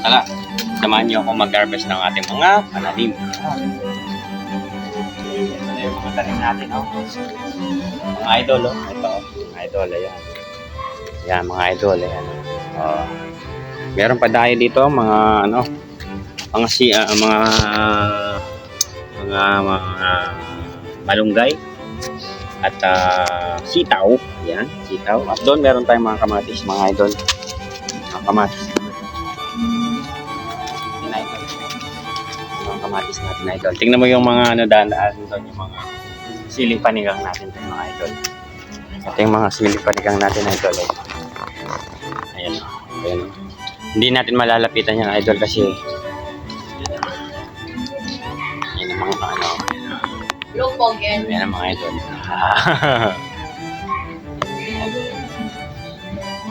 Tara, samahan niyo ako mag-harvest ng ating mga pananim. Ito na yung mga tanim natin, oh. Mga idol, oh. Ito, mga idol, ayan. Yan, mga idol, ayan. Oh. Meron pa tayo dito, mga, ano, mga malunggay at sitaw. Ayan, sitaw. At doon meron tayong mga kamatis, mga idol. Mga kamatis. Mga kamatis natin, idol. Tingnan mo yung mga ano daan-daan doon, yung mga sili panigang natin, mga idol. Ito yung mga sili panigang natin, idol. Ayan, ayan. Hindi natin malalapitan yung idol kasi yan ang mga ano. Lupog yan. Yan ang mga idol.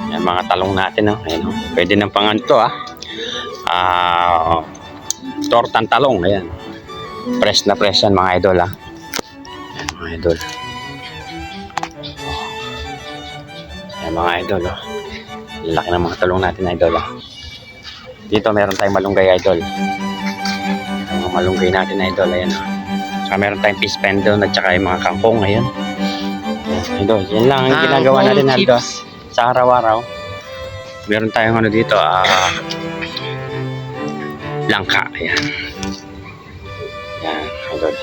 Yan mga talong natin, oh. Ayan, oh. Pwede ng panganto, tortang talong, ayan. Fresh na fresh yan, mga idol, Ayan, mga idol. Ayan, mga idol, laki ng mga talong natin, idol, Dito meron tayong malunggay, idol. Mga malunggay natin, idol, ayan, Saka meron tayong fish pen doon at saka yung mga kangkong, ayan. Idol, yan lang ang ginagawa natin, idol. Sa araw-araw. Meron tayong ano dito, langka, ayan. Ayan, idol.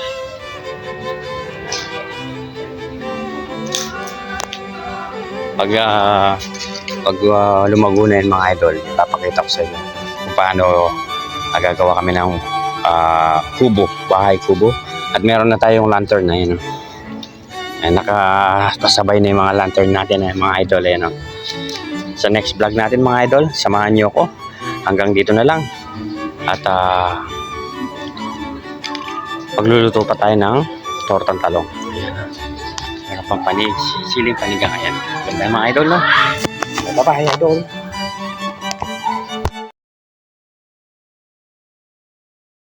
Pag lumago na yun, mga idol, ipapakita ko sa inyo kung paano gagawa kami ng kubo, bahay kubo. At meron na tayong lantern na yun. Ayan, nakakasabay na yung mga lantern natin, mga idol. Ayan, sa next vlog natin, mga idol, samahan niyo ako. Hanggang dito na lang. At pagluluto pa tayo ng tortang talong. Ayan. Meron pang siling panigang. Ayan. Ganda mga idol, no? Bye-bye, idol.